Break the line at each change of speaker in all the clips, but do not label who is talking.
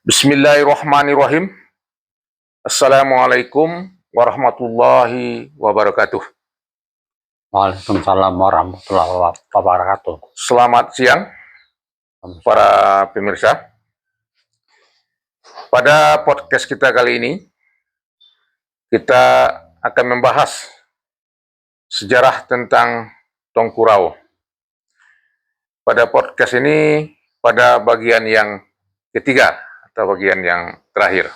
Bismillahirrahmanirrahim. Assalamualaikum warahmatullahi wabarakatuh.
Waalaikumsalam warahmatullahi wabarakatuh.
Selamat siang para pemirsa. Pada podcast kita kali ini, kita akan membahas sejarah tentang Tongkurao. Pada podcast ini, pada bagian yang ketiga atau bagian yang terakhir.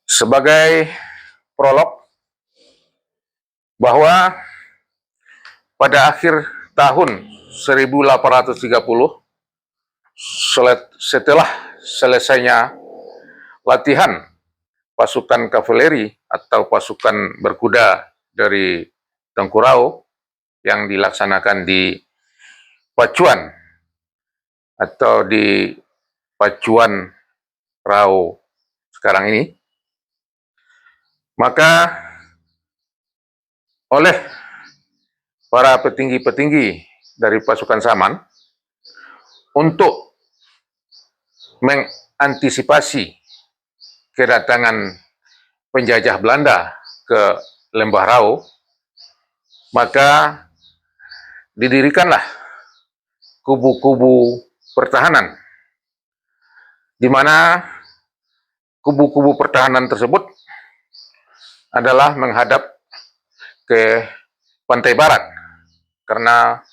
Sebagai prolog, bahwa pada akhir tahun 1830, setelah selesainya latihan pasukan kavaleri atau pasukan berkuda dari Tongkurao yang dilaksanakan di Pacuan atau di Pacuan Rao sekarang ini, maka oleh para petinggi-petinggi dari pasukan Saman untuk mengantisipasi kedatangan penjajah Belanda ke Lembah Rao, maka didirikanlah kubu-kubu pertahanan, di mana kubu-kubu pertahanan tersebut adalah menghadap ke pantai barat, karena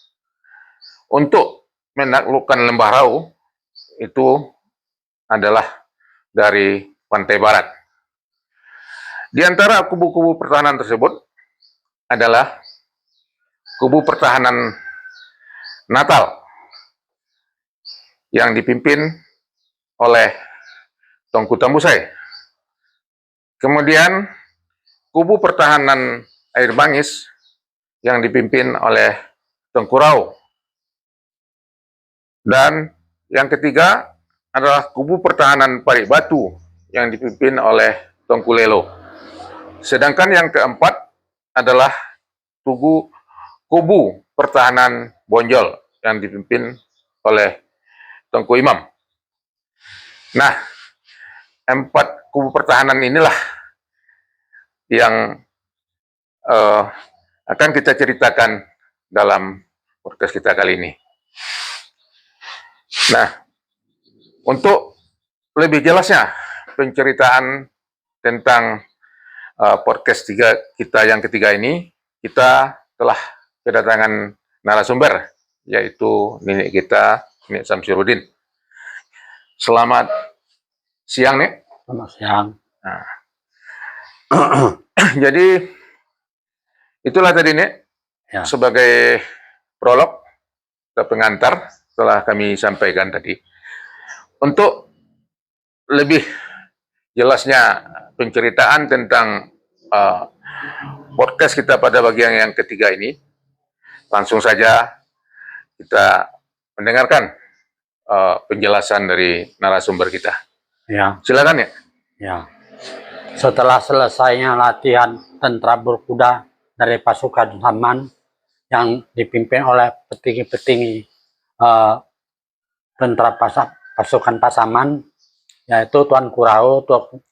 untuk menaklukkan Lembah Rao itu adalah dari pantai barat. Di antara kubu-kubu pertahanan tersebut adalah kubu pertahanan Natal yang dipimpin oleh Tongku Tambusai. Kemudian kubu pertahanan Air Bangis yang dipimpin oleh Tongkurao. Dan yang ketiga adalah kubu pertahanan Parik Batu yang dipimpin oleh Tongkulelo. Sedangkan yang keempat adalah kubu pertahanan Bonjol yang dipimpin oleh Tongku Imam. Nah, empat kubu pertahanan inilah yang akan kita ceritakan dalam podcast kita kali ini. Nah, untuk lebih jelasnya penceritaan tentang podcast kita yang ketiga ini, kita telah kedatangan narasumber, yaitu nenek kita, Nenek Samsiruddin. Selamat siang, Nek.
Selamat siang.
Nah, jadi itulah tadi, Nek,
Ya.
sebagai prolog atau pengantar telah kami sampaikan tadi. Untuk lebih jelasnya penceritaan tentang podcast kita pada bagian yang ketiga ini, langsung saja kita mendengarkan penjelasan dari narasumber kita.
Ya.
Silakan, ya.
Ya. Setelah selesainya latihan tentara berkuda dari pasukan Saman yang dipimpin oleh petinggi-petinggi tentara pasukan Pasaman, yaitu Tuanku Rao,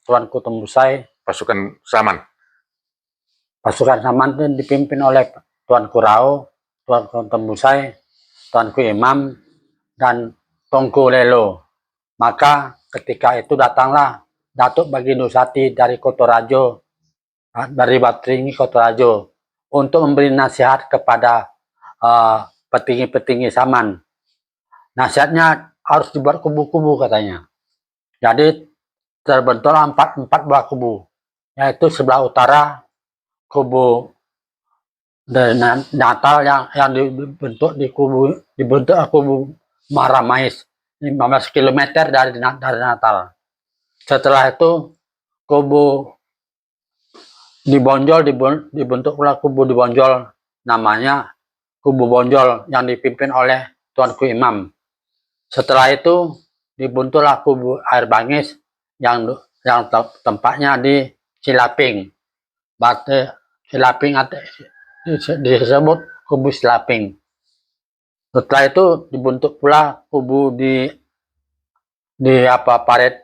Tuanku Tembusai.
Pasukan Saman.
Pasukan Saman itu dipimpin oleh Tuanku Rao, Tuanku Tembusai, Tuanku Imam, dan Tongku Lelo. Maka ketika itu datanglah Datuk Baginusati dari Kotorajo, dari Batringi Kotorajo, untuk memberi nasihat kepada petinggi-petinggi Saman. Nasihatnya harus dibuat kubu-kubu katanya. Jadi terbentuklah empat buah kubu, yaitu sebelah utara kubu Natal yang dibentuk kubu Maramais 15 km dari Natal. Setelah itu kubu di Bonjol dibentuk pula kubu di Bonjol, namanya kubu Bonjol yang dipimpin oleh Tuanku Imam. Setelah itu dibentuklah kubu Air Bangis yang tempatnya di Silaping. Silaping disebut kubu Silaping. Setelah itu dibentuk pula kubu di di apa
Parit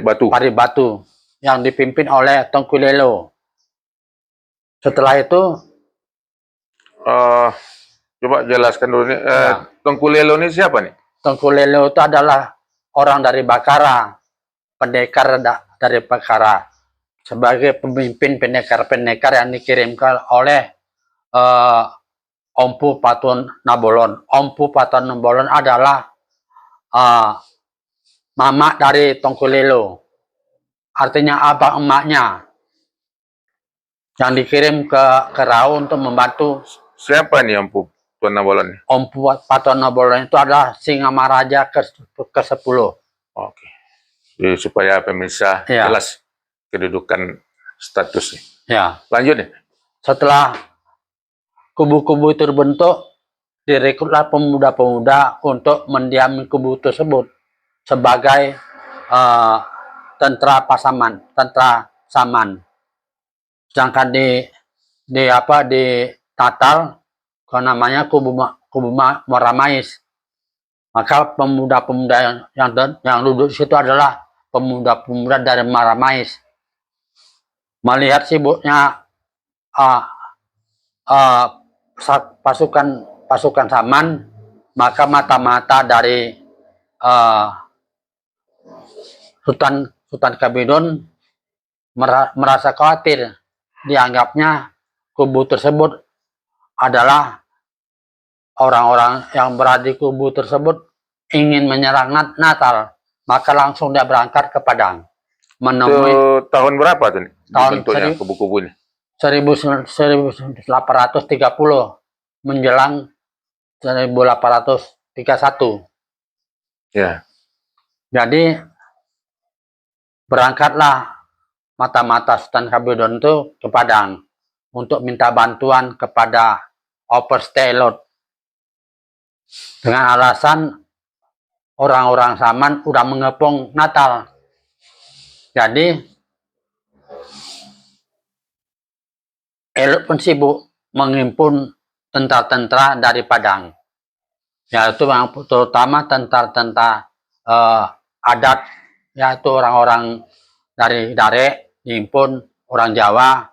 Batu.
Parit Batu yang dipimpin oleh Tengku Lelo. Setelah itu
Eh, coba jelaskan dulu nih.
ya,
Tengku Lelo ini siapa nih?
Tengku Lelo itu adalah orang dari Bakara, pendekar dari Bakara, sebagai pemimpin pendekar-pendekar yang dikirimkan oleh Ompu Patun Nabolon. Ompu Patun Nabolon adalah mama dari Tengku Lelo, artinya abang emaknya, yang dikirim ke Rau untuk membantu.
Siapa nih Empu Tuan Nabolon nih?
Ompu Patun Nabolon itu adalah Singamaraja ke-10.
Oke. Jadi, supaya pemirsa
Ya.
jelas kedudukan statusnya.
Ya.
Lanjut nih.
Setelah kubu-kubu itu terbentuk, direkrutlah pemuda-pemuda untuk mendiami kubu tersebut sebagai tentara pasaman, tentara Saman. Sedangkan di Natal, namanya kubu Moramais. Maka pemuda-pemuda yang duduk di situ adalah pemuda-pemuda dari Maramais. Melihat sibuknya pasukan Saman, maka mata-mata dari Sultan Kabidon merasa khawatir. Dianggapnya kubu tersebut adalah orang-orang yang berada di kubu tersebut ingin menyerang Natal. Maka langsung dia berangkat ke Padang menemui.
Itu tahun berapa tuh nih?
Tahun
Bentuknya kubu-kubu ini?
1830 menjelang 1831.
Ya.
Jadi berangkatlah mata-mata Sultan Kabidon itu ke Padang untuk minta bantuan kepada Oversteelot dengan alasan orang-orang Saman udah mengepung Natal. Jadi Elot pun sibuk menghimpun tentara-tentara dari Padang, yaitu yang terutama tentara-tentara adat, yaitu orang-orang dari Dare, dihimpun orang Jawa,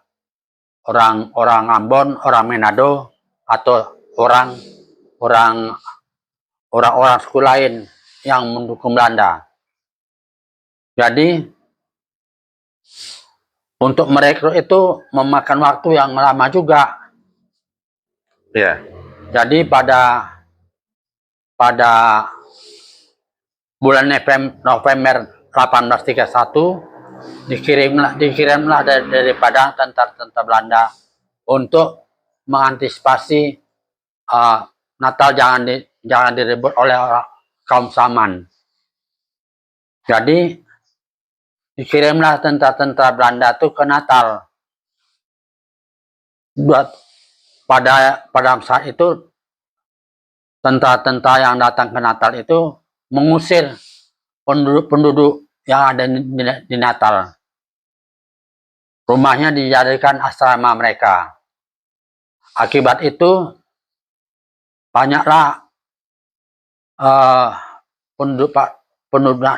orang Ambon, orang Manado, atau orang-orang suku lain yang mendukung Belanda. Jadi untuk merekrut itu memakan waktu yang lama juga.
Ya.
Jadi pada bulan November 1831 dikirimlah dari Padang tentara Belanda untuk mengantisipasi Natal jangan direbut oleh kaum Saman. Jadi dikirimlah tentara Belanda itu ke Natal. Pada saat itu tentara-tentara yang datang ke Natal itu mengusir penduduk yang ada di Natal. Rumahnya dijadikan asrama mereka. Akibat itu banyaklah penduduk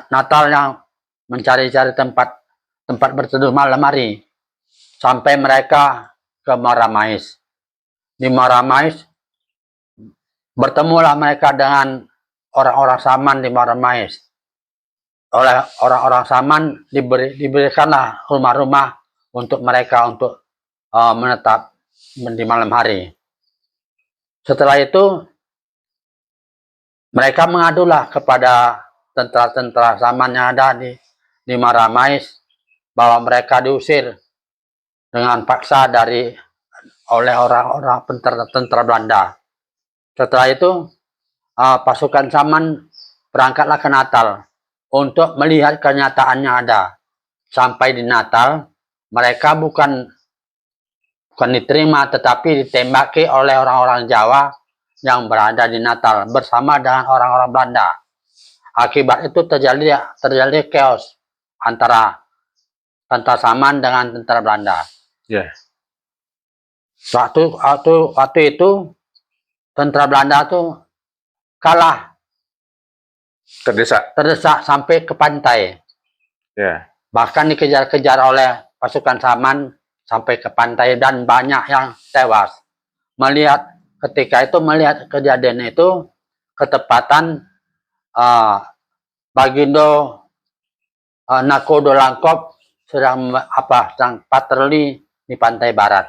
Natal yang mencari-cari tempat berteduh malam hari sampai mereka ke Maramais. Di Maramais bertemulah mereka dengan orang-orang Saman di Maramais. Oleh orang-orang Saman diberikanlah rumah-rumah untuk mereka untuk menetap di malam hari. Setelah itu mereka mengadulah kepada tentara-tentara Saman yang ada di Maramais bahwa mereka diusir dengan paksa oleh orang-orang tentara Belanda. Setelah itu pasukan Saman berangkatlah ke Natal untuk melihat kenyataannya ada. Sampai di Natal mereka bukan diterima tetapi ditembaki oleh orang-orang Jawa yang berada di Natal bersama dengan orang-orang Belanda. Akibat itu terjadi chaos antara tentara Saman dengan tentara Belanda.
Ya.
Waktu itu tentara Belanda itu kalah terdesak sampai ke pantai.
Ya.
Bahkan dikejar-kejar oleh pasukan Saman sampai ke pantai dan banyak yang tewas. Ketika itu melihat kejadian itu, ketepatan Bagindo Nakodolangkop sedang patroli di pantai barat.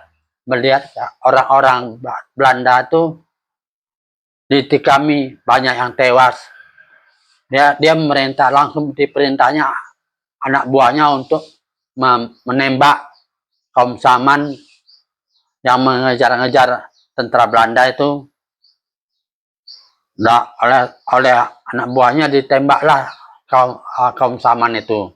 Melihat orang-orang Belanda itu ditikami, banyak yang tewas. Dia memerintah, langsung diperintahnya anak buahnya untuk menembak kaum Saman yang mengejar-ngejar tentara Belanda itu. Oleh anak buahnya ditembaklah kaum Saman itu.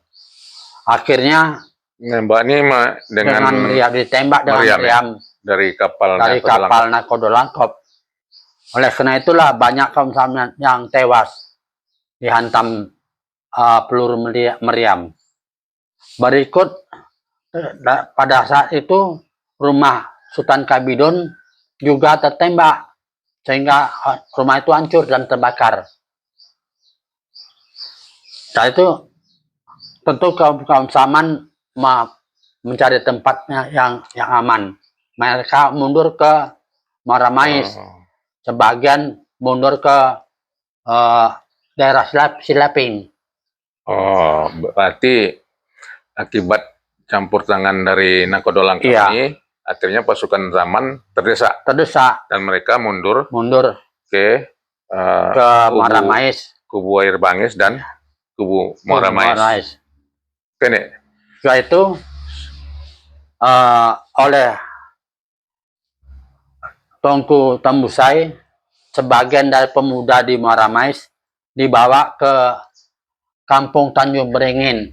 Akhirnya
Nembak ini
dengan meriam, ditembak dengan meriam
dari kapal
Nakodolangkop. Oleh karena itulah banyak kaum Saman yang tewas dihantam peluru meriam. Berikut pada saat itu rumah Sultan Kabidon juga tertembak sehingga rumah itu hancur dan terbakar. Nah itu tentu kaum Saman mencari tempatnya yang aman. Mereka mundur ke Muara Mais, sebagian mundur ke daerah Silaping.
Oh, berarti akibat campur tangan dari Nakodolangkop ini, akhirnya pasukan Saman terdesak dan mereka mundur ke
Muara Mais,
kubu Air Bangis dan kubu Muara Mais.
Setelah itu oleh Tengku Tembusai, sebagian dari pemuda di Muara Mais dibawa ke Kampung Tanjung Beringin.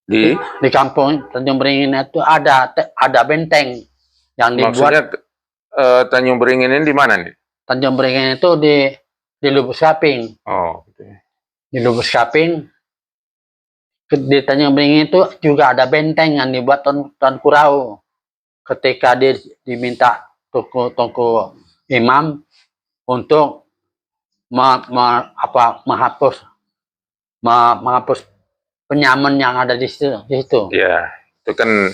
Di Kampung Tanjung Beringin itu ada benteng yang dibuat.
Maksudnya Tanjung Beringin ini di mana nih?
Tanjung Beringin itu di Lubuk Saping.
Oh, gitu.
Di Lubuk Saping. Di Tanjung Beringin itu juga ada benteng yang dibuat Tuan Kurau. Ketika dia diminta Tengku Imam untuk menghapus penyamun yang ada di situ.
Ya, itu kan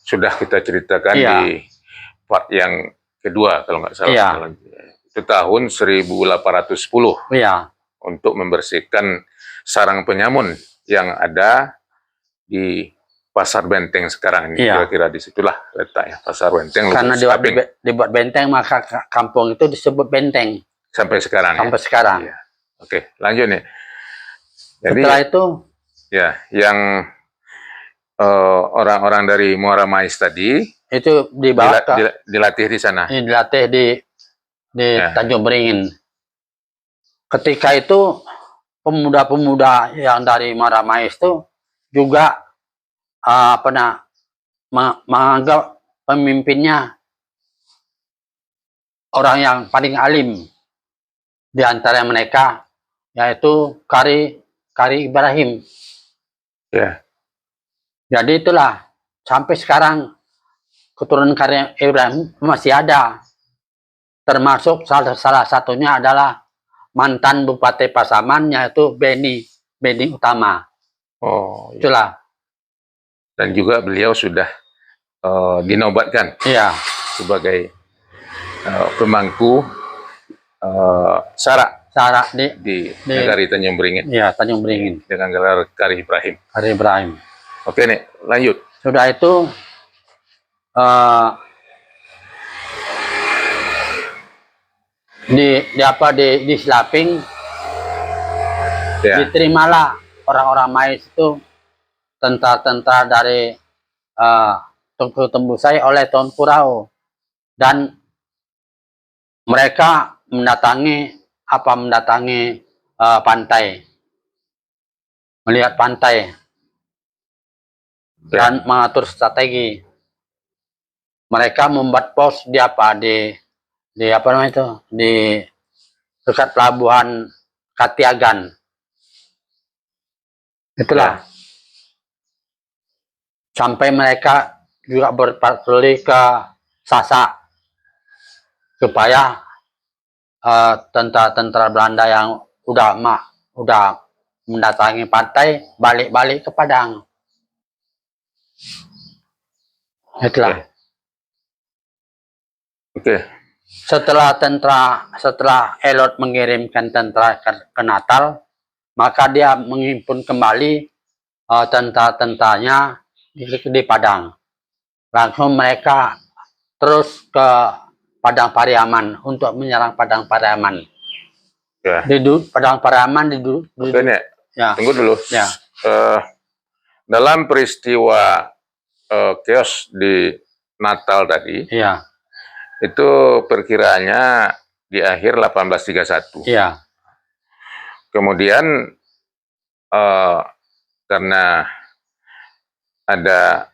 sudah kita ceritakan di part yang kedua kalau nggak salah. Itu tahun 1810. Untuk membersihkan sarang penyamun yang ada di Pasar Benteng sekarang ini. Kira-kira disitulah letaknya Pasar Benteng.
Karena dibuat benteng, maka kampung itu disebut benteng.
Sampai sekarang.
Sampai sekarang.
Ya. Oke, lanjut nih. Jadi,
setelah itu,
ya, yang orang-orang dari Muara Mais tadi
itu dibawa
dilatih di sana.
Dilatih di Tanjung Beringin. Ketika itu pemuda-pemuda yang dari Muara Mais itu juga menganggap pemimpinnya orang yang paling alim di antara mereka, yaitu Kari Ibrahim. Jadi itulah sampai sekarang keturunan Kari Ibrahim masih ada, termasuk salah satunya adalah mantan Bupati Pasaman, yaitu Beni Utama.
Oh,
itulah.
Dan juga beliau sudah dinobatkan sebagai pemangku Sara di Negari Tanjung Beringin.
Iya, Tanjung Beringin.
Dengan gelar Kari Ibrahim.
Kari Ibrahim.
Oke nih, lanjut.
Sudah itu di Silaping diterimalah orang-orang Mais itu tentara-tentara dari Tengku Tembusai oleh Tuan Kurau, dan mereka mendatangi pantai, melihat pantai dan mengatur strategi. Mereka membuat pos di dekat pelabuhan Katiagan. Itulah. Sampai mereka juga berpatroli ke Sasak supaya tentara-tentara Belanda yang udah mendatangi pantai balik-balik ke Padang. Itulah.
Oke.
Setelah Elot mengirimkan tentara ke Natal, maka dia menghimpun kembali tentara-tentaranya di Padang. Langsung mereka terus ke Padang Pariaman untuk menyerang Padang Pariaman.
Ya.
Di Padang Pariaman
ya. Tunggu dulu.
Ya.
Dalam peristiwa chaos di Natal tadi,
ya,
itu perkiraannya di akhir 1831.
Ya.
Kemudian karena ada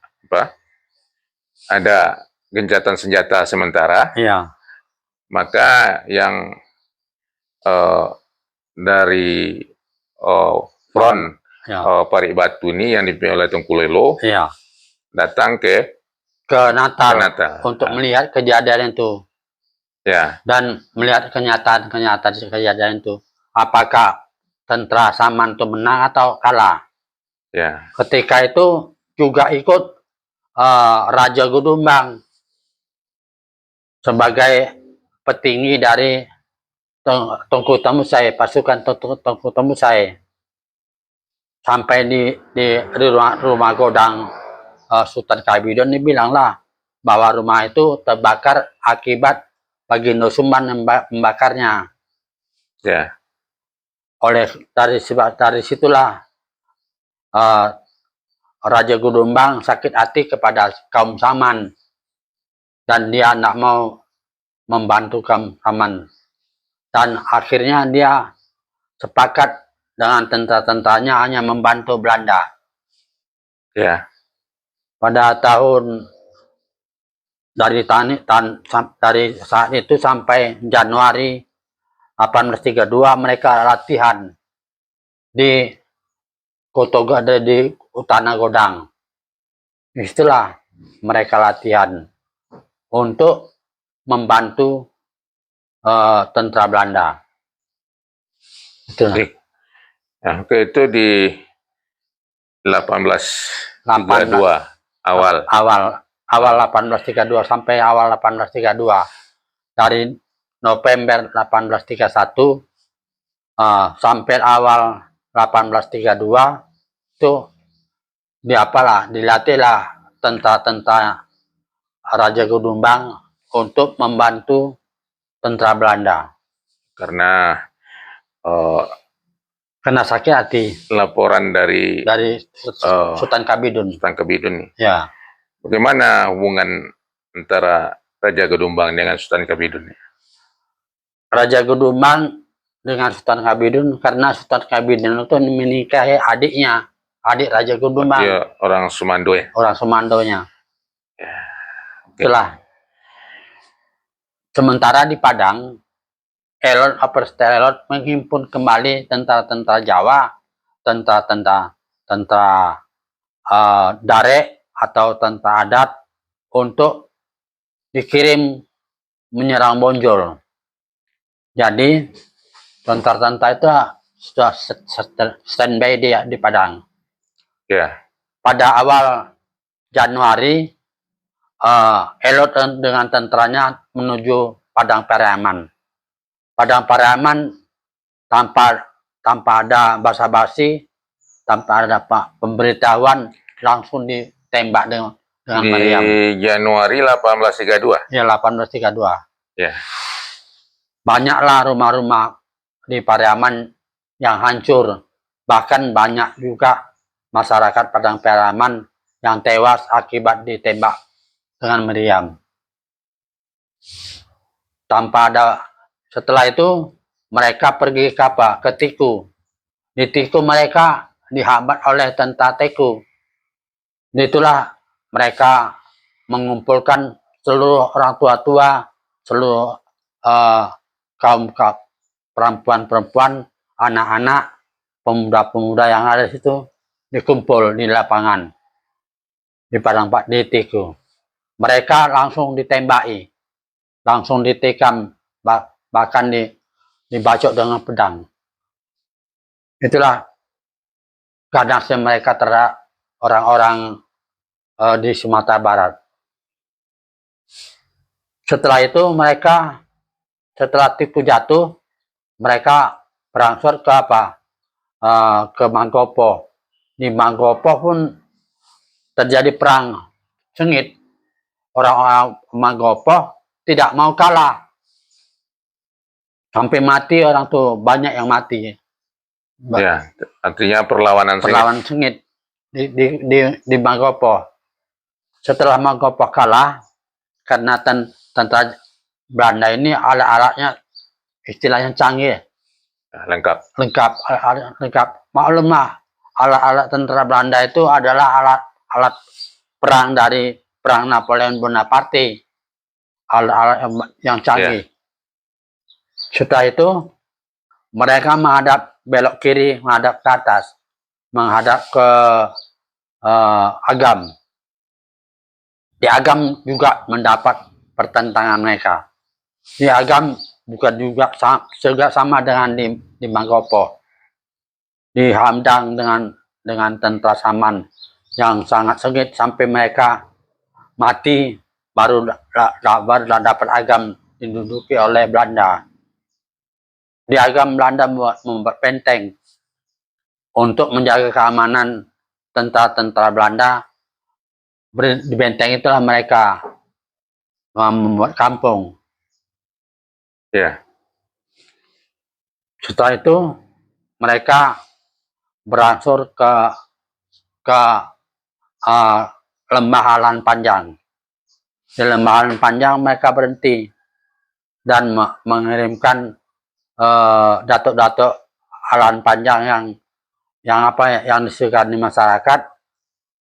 gencatan senjata sementara,
ya,
maka yang dari front Parik Batu ini yang dipimpin oleh Tunku Lelo datang ke
Natal untuk melihat kejadian itu.
Ya.
Dan melihat kenyataan kejadian itu, apakah tentara Saman itu menang atau kalah.
Ya.
Ketika itu juga ikut Raja Gudumbang sebagai petinggi dari Tengku Temusai, pasukan Tengku Temusai, sampai di rumah godang Sultan Kabidon. Dibilanglah bahwa rumah itu terbakar akibat Bagindo Sumban membakarnya.
Ya.
Dari situlah Raja Gudumbang sakit hati kepada kaum Saman dan dia tidak mau membantu kaum Saman, dan akhirnya dia sepakat dengan tentara-tentaranya hanya membantu Belanda.
Ya.
Pada tahun dari saat itu sampai Januari 1832 mereka latihan di Utana Godang. Itulah mereka latihan untuk membantu tentara Belanda. Itulah.
Nah, itu di 1832 awal
1832 sampai awal 1832. Dari November 1831 sampai awal 1832 itu dilatihlah tentara-tentara Raja Gudumbang untuk membantu tentara Belanda.
Karena
sakit hati.
Laporan dari
Sultan Kabidon. Ya.
Bagaimana hubungan antara Raja Gudumbang dengan Sultan Kabidon?
Raja Gudumbang dengan Sultan Kabidon karena Sultan Kabidon itu menikahi adik Raja Gudumbang.
Dia orang Sumando ya?
Orang Sumandonya.
Ya. Okay.
Itulah. Sementara di Padang, Elot menghimpun kembali tentara-tentara Jawa, tentara Dare atau tentara adat untuk dikirim menyerang Bonjol. Jadi tentara-tentara itu sudah standby di Padang.
Ya.
Pada awal Januari, Elot dengan tentaranya menuju Padang Pariaman. Padang Pariaman tanpa ada basa-basi, tanpa ada pemberitahuan, langsung ditembak dengan meriam.
Di Januari 1832?
Ya, 1832.
Ya.
Banyaklah rumah-rumah di Pariaman yang hancur. Bahkan banyak juga masyarakat Padang Pariaman yang tewas akibat ditembak dengan meriam. Setelah itu mereka pergi ke Tiku. Di Tiku mereka dihambat oleh tentara Tiku. Itulah mereka mengumpulkan seluruh orang tua-tua, seluruh kaum perempuan-perempuan, anak-anak, pemuda-pemuda yang ada di situ dikumpul di lapangan di Tiku. Mereka langsung ditembaki, langsung ditikam, bahkan dibacok dengan pedang. Itulah ganasnya mereka terhadap orang-orang di Sumatera Barat. Setelah itu mereka, setelah Tiku jatuh, mereka berangsur ke apa? Ke Mangkopo. Di Mangkopo pun terjadi perang sengit. Orang-orang Mangkopo tidak mau kalah. Sampai mati orang tuh, banyak yang mati.
Ya, artinya perlawanan
sengit di Mangkopo. Setelah Mangkopo kalah, karena tentara Belanda ini alat-alatnya istilahnya canggih,
lengkap.
Maklum lah, alat-alat tentara Belanda itu adalah alat perang dari perang Napoleon Bonaparte, alat-alat yang canggih. Setelah itu mereka menghadap belok kiri, menghadap ke atas, menghadap ke Agam. Di Agam juga mendapat pertentangan mereka. Di Agam bukan juga sama dengan di Mangkopo. Dihadang dengan tentara Saman yang sangat sengit sampai mereka mati, baru dapat Agam diduduki oleh Belanda. Di Agam Belanda membuat benteng untuk menjaga keamanan tentara-tentara Belanda. Di benteng itulah mereka membuat kampung.
Ya.
Setelah itu mereka berangsur ke Lembah Alan Panjang. Di Lembah Alan Panjang mereka berhenti dan mengirimkan datuk-datuk Alan Panjang yang disegani masyarakat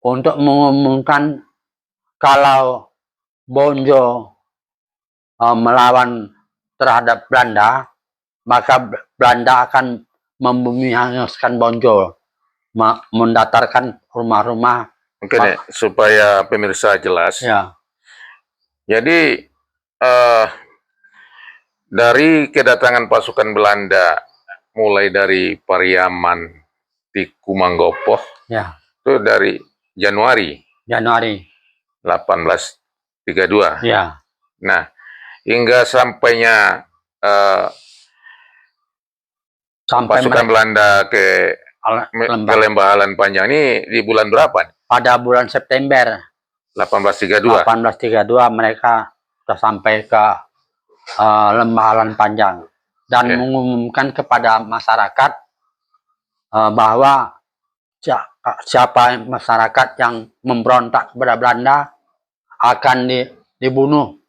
untuk mengumumkan kalau Bonjo melawan terhadap Belanda, maka Belanda akan membumi-hanguskan Bonjo, mendatarkan rumah-rumah.
Mungkin supaya pemirsa jelas.
Ya.
Jadi dari kedatangan pasukan Belanda mulai dari Pariaman, Tiku Mangkopo, itu dari Januari 1832.
Ya.
Nah, hingga sampainya pasukan Belanda ke Lembah Alan Panjang ini di bulan berapa?
Pada bulan September
1832.
Mereka sudah sampai ke Lembah Alan Panjang dan mengumumkan kepada masyarakat bahwa siapa masyarakat yang memberontak kepada Belanda akan dibunuh,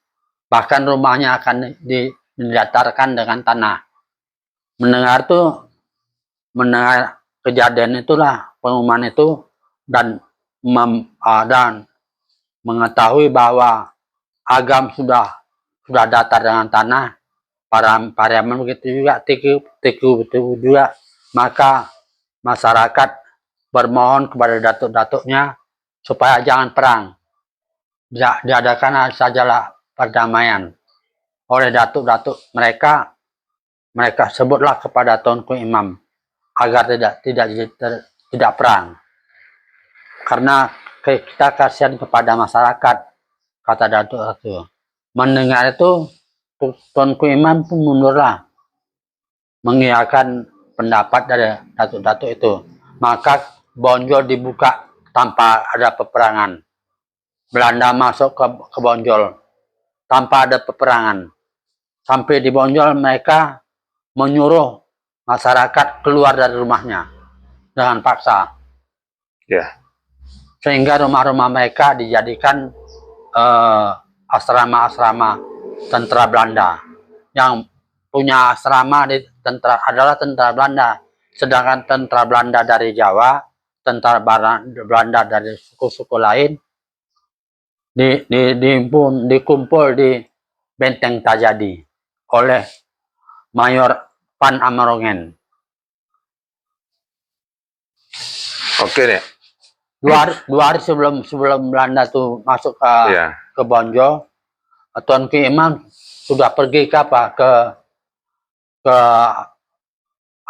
bahkan rumahnya akan didatarkan dengan tanah. Mendengar kejadian itulah, pengumuman itu, dan mengetahui bahwa Agam sudah datar dengan tanah, Pariaman begitu juga, Tiku juga, maka masyarakat bermohon kepada datuk-datuknya supaya jangan perang, diadakan sajalah perdamaian. Oleh datuk-datuk mereka sebutlah kepada Tunku Imam agar tidak perang, karena kita kasihan kepada masyarakat, kata datuk-datuk. Mendengar itu, Tunku Imam pun mundurlah, mengiyakan pendapat dari datuk-datuk itu. Maka Bonjol dibuka tanpa ada peperangan. Belanda masuk ke Bonjol tanpa ada peperangan. Sampai di Bonjol mereka menyuruh masyarakat keluar dari rumahnya dengan paksa. Sehingga rumah-rumah mereka dijadikan asrama-asrama tentara Belanda. Yang punya asrama adalah tentara Belanda, sedangkan tentara Belanda dari Jawa, tentara Belanda dari suku-suku lain dikumpul di Benteng Tajadi oleh Mayor Van Amerongen.
Oke deh.
Dua hari sebelum Belanda tuh masuk ke Bonjol, Tunku Imam sudah pergi ke ke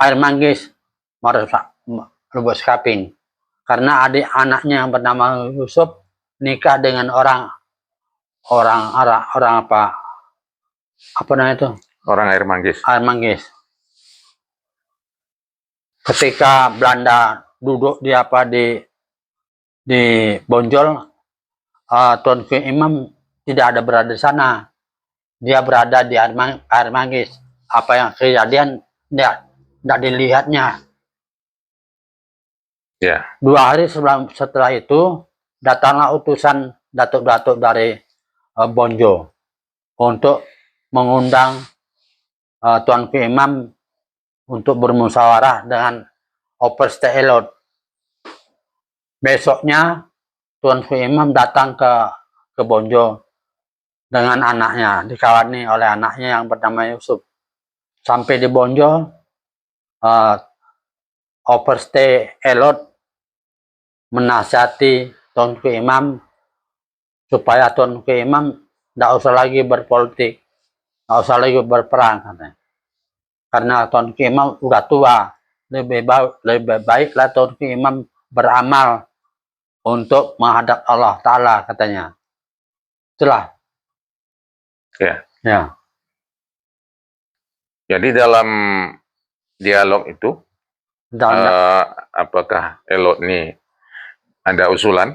Air Manggis Lubuk Sekaping, karena adik anaknya yang bernama Yusuf nikah dengan orang apa namanya itu,
orang Air Manggis.
Air Manggis. Ketika Belanda duduk di Bonjol, Tuanku Imam tidak ada berada di sana, dia berada di Air Manggis. Apa yang kejadian tidak dilihatnya.
Ya.
2 hari setelah itu datanglah utusan datuk-datuk dari Bonjol untuk mengundang Tuanku Imam untuk bermusyawarah dengan Operste Elot. Besoknya Tuanku Imam datang ke Bonjol dengan anaknya, dikawani oleh anaknya yang bernama Yusuf. Sampai di Bonjol, Operste Elot menasihati Tuanku Imam supaya Tuanku Imam tidak usah lagi berpolitik, tidak usah lagi berperang, katanya. Karena Tuanku Imam sudah tua, lebih baiklah Tuanku Imam beramal untuk menghadap Allah Ta'ala, katanya. Itulah.
Ya.
Ya.
Jadi dalam dialog itu, apakah Elot ini ada usulan?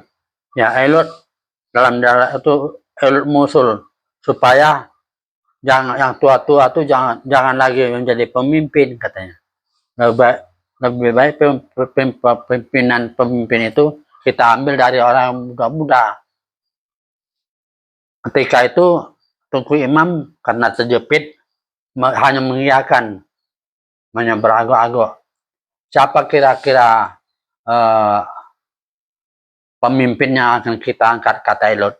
Ya, Elot dalam dialog itu Elot musul supaya yang tua-tua itu jangan lagi menjadi pemimpin, katanya. Lebih baik pemimpin itu kita ambil dari orang muda-muda. Ketika itu Tuanku Imam karena terjepit hanya mengiyakan, hanya beragok-agok. Siapa kira-kira pemimpinnya akan kita angkat, kata Elot.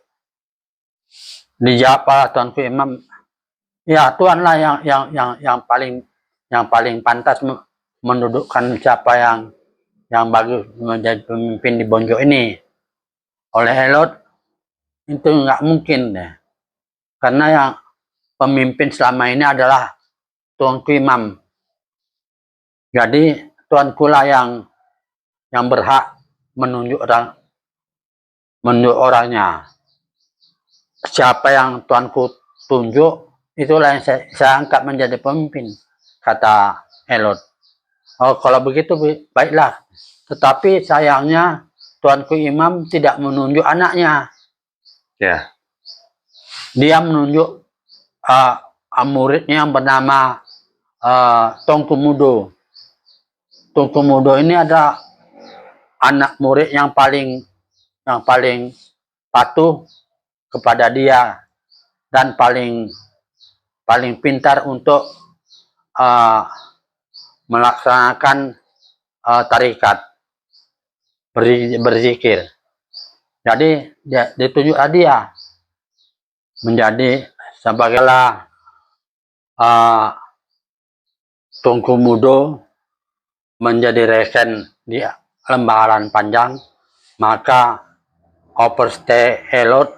Dijawab Tuanku Imam, ya Tuanlah yang paling pantas mendudukkan siapa yang bagus menjadi pemimpin di Bonjol ini. Oleh Elot itu nggak mungkin deh, karena yang pemimpin selama ini adalah Tuanku Imam. Jadi Tuanku lah yang berhak menunjuk orangnya. Siapa yang Tuanku tunjuk, itulah yang saya angkat menjadi pemimpin, kata Elot. Oh, kalau begitu baiklah. Tetapi sayangnya Tuanku Imam tidak menunjuk anaknya.
Ya.
Dia menunjuk muridnya yang bernama Tongku Mudo. Tongku Mudo ini ada anak murid yang paling patuh kepada dia dan paling pintar untuk melaksanakan tarikat berzikir. Jadi ditunjuklah dia menjadi sebagailah Tongku Mudo menjadi resen di lembaran panjang. Maka Operste Elot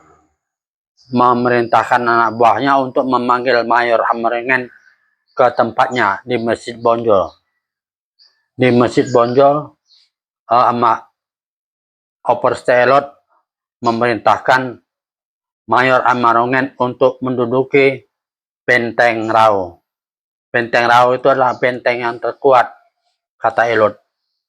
memerintahkan anak buahnya untuk memanggil Mayor Amrengen ke tempatnya di Masjid Bonjol. Di Masjid Bonjol, Operste Elot memerintahkan Mayor Amrengen untuk menduduki Benteng Rau. Benteng Rau itu adalah benteng yang terkuat, kata Elot.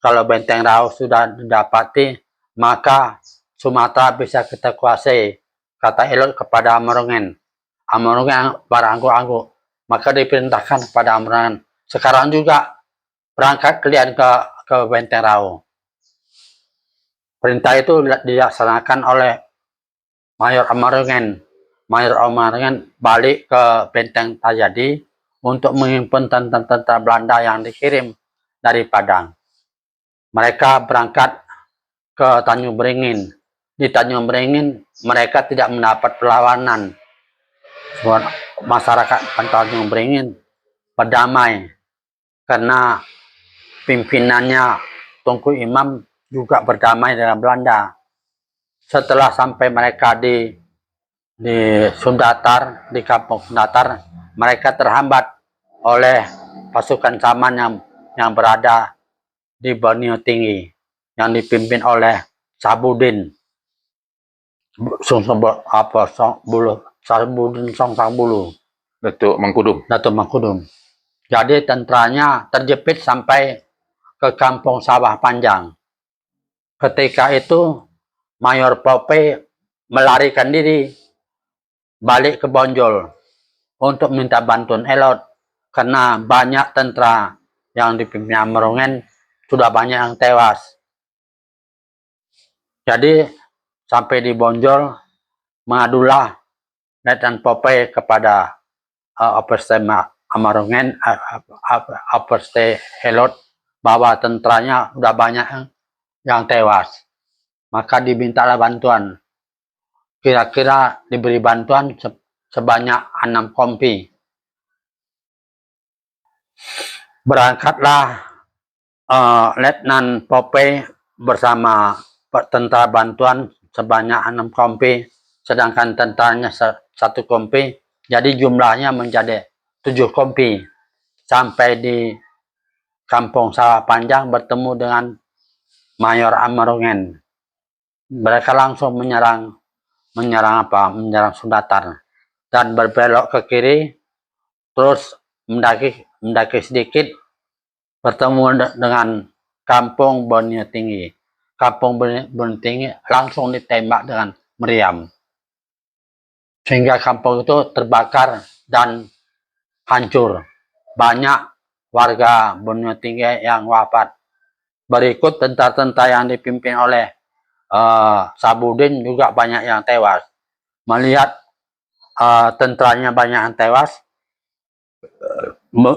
Kalau Benteng Rau sudah didapati, maka Sumatera bisa kita kuasai, kata Elot kepada Amrengen. Amrengen berangguk-angguk, maka diperintahkan kepada Amrengen, sekarang juga berangkat kalian ke Benteng Rau. Perintah itu dilaksanakan oleh Mayor Amrengen. Mayor Amrengen balik ke Benteng Tajadi untuk menghimpun tentara Belanda yang dikirim dari Padang. Mereka berangkat ke Tanjung Beringin. Di Tanjung Beringin mereka tidak mendapat perlawanan. Masyarakat Tanjung Beringin berdamai karena pimpinannya Tongku Imam juga berdamai dengan Belanda. Setelah sampai mereka di Sundatar, di kampung Sundatar, mereka terhambat oleh pasukan Saman yang berada di Borneo Tinggi yang dipimpin oleh Sabudin Sabudin Songsang-Bulu,
Datuk
Mangkudum. Jadi tentaranya terjepit sampai ke Kampung Sawah Panjang. Ketika itu Mayor Pope melarikan diri balik ke Bonjol untuk minta bantuan Elot karena banyak tentara yang dipimpin Amerongen sudah banyak yang tewas. Jadi sampai di Bonjol mengadulah Letnan Pope kepada Operste Amerongen, Operste Elot bahwa tentaranya sudah banyak yang tewas. Maka dimintalah bantuan. Kira-kira diberi bantuan sebanyak 6 kompi. Berangkatlah Letnan Pope bersama tentara bantuan sebanyak 6 kompi, sedangkan tentaranya 1 kompi. Jadi jumlahnya menjadi 7 kompi. Sampai di Kampung Sawah Panjang bertemu dengan Mayor Amerongen. Mereka langsung menyerang Sundatar dan berbelok ke kiri, terus mendaki sedikit bertemu dengan Kampung Borneo Tinggi. Kampung Borneo Tinggi langsung ditembak dengan meriam sehingga kampung itu terbakar dan hancur. Banyak warga Borneo Tinggi yang wafat. Berikut tentara-tentara yang dipimpin oleh Sabudin juga banyak yang tewas. Melihat tentaranya banyak yang tewas,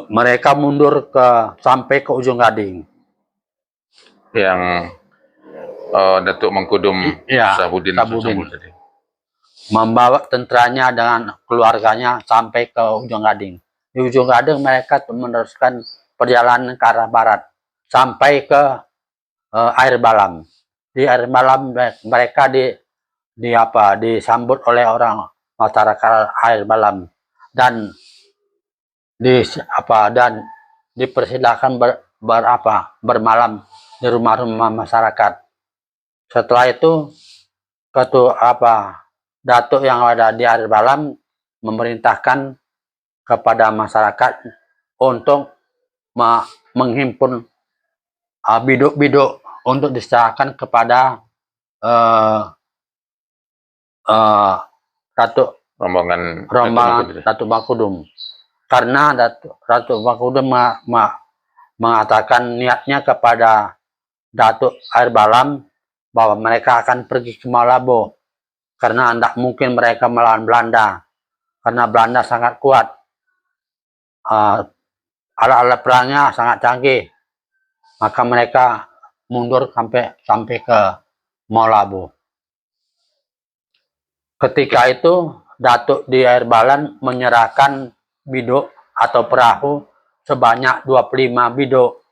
mereka mundur sampai ke ujung Gading.
Yang Datuk Mangkudum Sabudin tadi
membawa tentaranya dengan keluarganya sampai ke ujung Gading. Di ujung Gading mereka meneruskan perjalanan ke arah barat sampai ke Air Balam. Di Air Balam mereka disambut oleh orang masyarakat Air Balam dan dipersilakan bermalam di rumah-rumah masyarakat. Setelah itu Datuk yang ada di Air Balam memerintahkan kepada masyarakat untuk menghimpun biduk-biduk untuk diserahkan kepada
rombongan
Datuk Mangkudum. Karena Datuk Mangkudum mengatakan niatnya kepada Datuk Air Balam bahwa mereka akan pergi ke Malabo karena tidak mungkin mereka melawan Belanda karena Belanda sangat kuat, alat-alat perangnya sangat canggih. Maka mereka mundur sampai ke Malabo. Ketika itu Datuk di Air Balam menyerahkan biduk atau perahu sebanyak 25 biduk.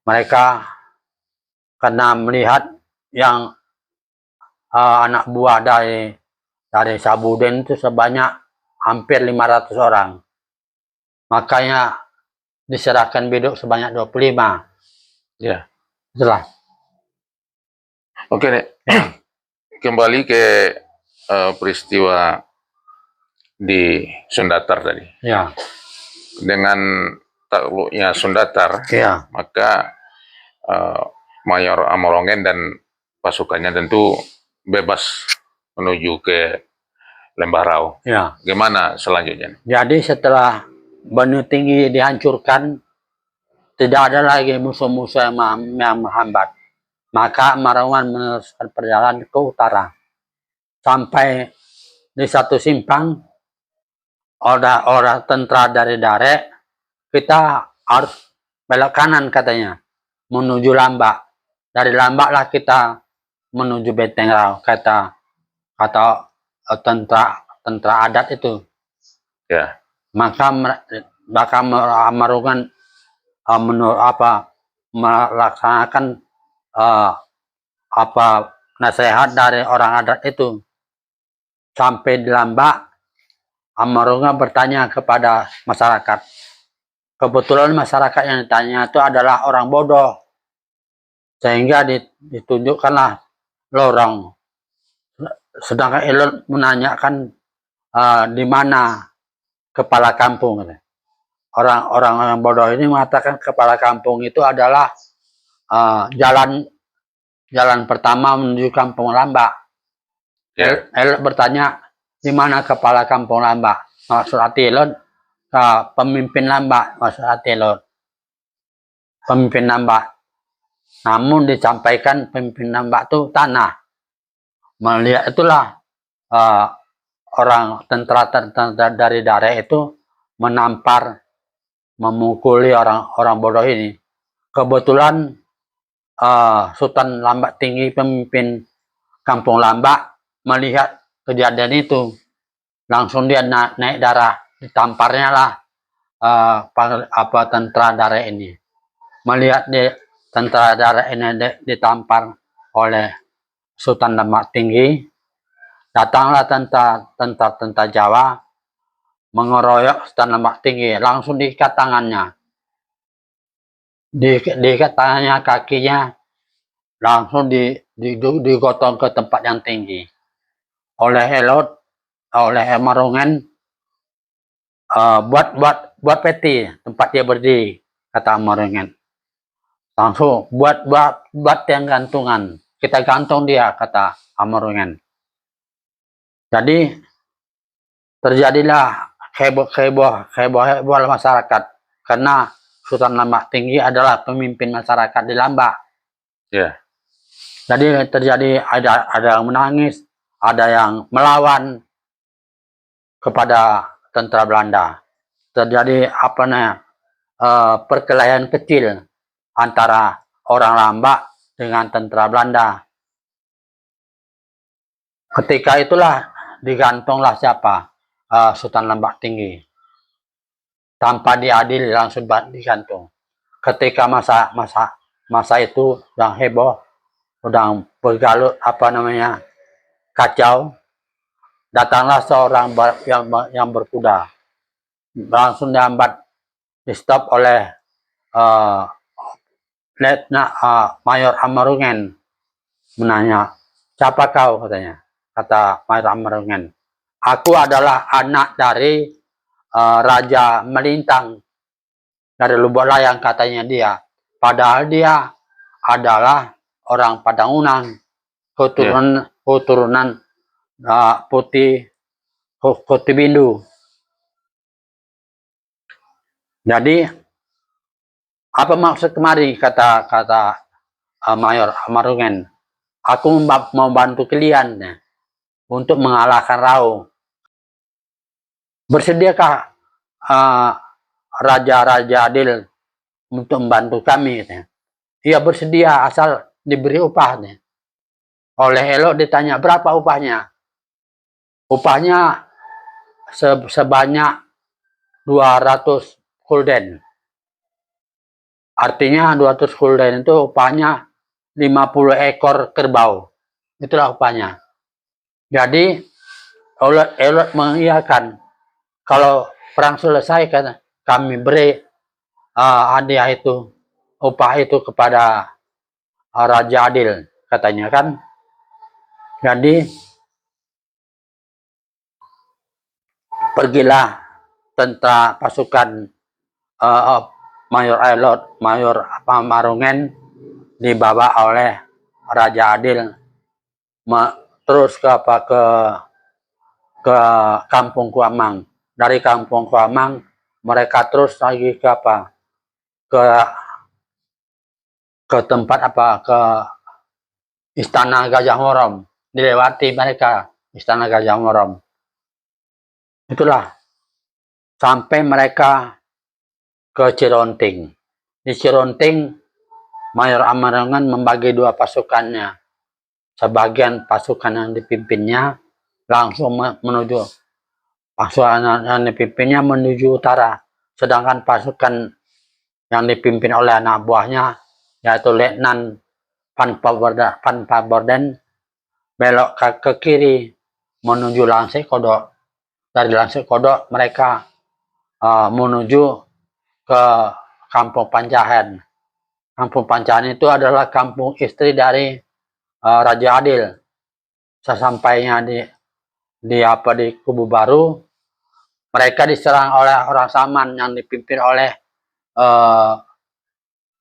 Mereka karena melihat yang anak buah dari Sabudin itu sebanyak hampir 500 orang. Makanya diserahkan biduk sebanyak 25.
Ya.
Itulah.
Oke, Nek. Kembali ke peristiwa di Sundatar tadi.
Ya.
Dengan takluknya Sundatar,
ya,
maka Mayor Amerongen dan pasukannya tentu bebas menuju ke Lembah Rau.
Ya.
Gimana selanjutnya?
Jadi setelah Borneo Tinggi dihancurkan, tidak ada lagi musuh-musuh yang menghambat. Maka Amerongen meneruskan perjalanan ke utara. Sampai di satu simpang, orang tentara dari Darek, kita harus belok kanan katanya, menuju Lambak. Dari Lambak lah kita menuju Benteng Rau, kata tentara adat itu.
Ya.
Maka Amerongen melaksanakan nasihat dari orang adat itu. Sampai di Lambak, Amerongen bertanya kepada masyarakat, kebetulan masyarakat yang ditanya itu adalah orang bodoh, sehingga ditunjukkanlah lorong. Sedangkan Elon menanyakan di mana kepala kampung. Orang-orang yang bodoh ini mengatakan kepala kampung itu adalah jalan pertama menuju Kampung Lambak. Elon bertanya, di mana kepala Kampung Lambak? Maksud hati Elon, pemimpin Lambak. Maksud hati Elon, pemimpin Lambak. Namun disampaikan pemimpin Lambak itu tanah. Melihat itulah orang tentara dari daerah itu menampar, memukuli orang bodoh ini. Kebetulan Sultan Lambak Tinggi, pemimpin Kampung Lambak, melihat kejadian itu, langsung dia naik darah, ditamparnya lah tentara daerah ini. Melihat tentara daerah ini ditampar oleh Sultan Lambak Tinggi, datanglah tentara Jawa mengeroyok Sultan Lambak Tinggi, langsung diikat tangannya, diikat tangannya, kakinya, langsung digotong ke tempat yang tinggi oleh Marungen. Buat peti tempat dia berdiri, kata Marungen. Langsung buat yang gantungan, kita gantung dia, kata Marungen. Jadi terjadilah heboh masyarakat, karena Sultan Lambak Tinggi adalah pemimpin masyarakat di Lambak.
Yeah.
Jadi terjadi ada yang menangis, ada yang melawan kepada tentara Belanda. Terjadi perkelahian kecil antara orang Lambak dengan tentara Belanda. Ketika itulah digantunglah siapa? Sultan Lambak Tinggi. Tanpa diadili, langsung digantung. Ketika masa itu yang heboh, udah bergalut kacau, datanglah seorang yang berkuda, langsung dihambat, di stop oleh Mayor Amarungen. Menanya, siapa kau, katanya. Kata Mayor Amarungen, aku adalah anak dari Raja Melintang dari Lubuk Layang, katanya dia. Padahal dia adalah orang Padangunan, keturunan Putih Bindu. Jadi apa maksud kemari, kata Mayor Amarungen, aku mau bantu kalian untuk mengalahkan Rau. Bersediakah Raja Adil untuk membantu kami? Iya, bersedia, asal diberi upah. Oleh Elok ditanya, berapa upahnya? Upahnya sebanyak 200 gulden. Artinya 200 gulden itu upahnya 50 ekor kerbau. Itulah upahnya. Jadi Elok mengiyakan, kalau perang selesai, kan kami beri hadiah itu, upah itu kepada Raja Adil, katanya kan. Jadi pergilah tentara pasukan Mayor Marungen dibawa oleh Raja Adil terus ke Kampung Kuamang. Dari Kampung Kuamang mereka terus lagi ke tempat ke Istana Gajah Morom. Dilewati mereka Istana Gajah Morom. Itulah sampai mereka ke Cironting. Di Cironting Mayor Amarungen membagi dua pasukannya. Sebagian pasukan yang dipimpinnya langsung menuju utara, sedangkan pasukan yang dipimpin oleh anak buahnya, yaitu Letnan Van Paborden, belok ke kiri menuju Langse Kodok. Dari Langse Kodok mereka menuju ke Kampung Panjahan. Kampung Panjahan itu adalah kampung istri dari Raja Adil. Sesampainya di Kubu Baru, mereka diserang oleh orang Saman yang dipimpin oleh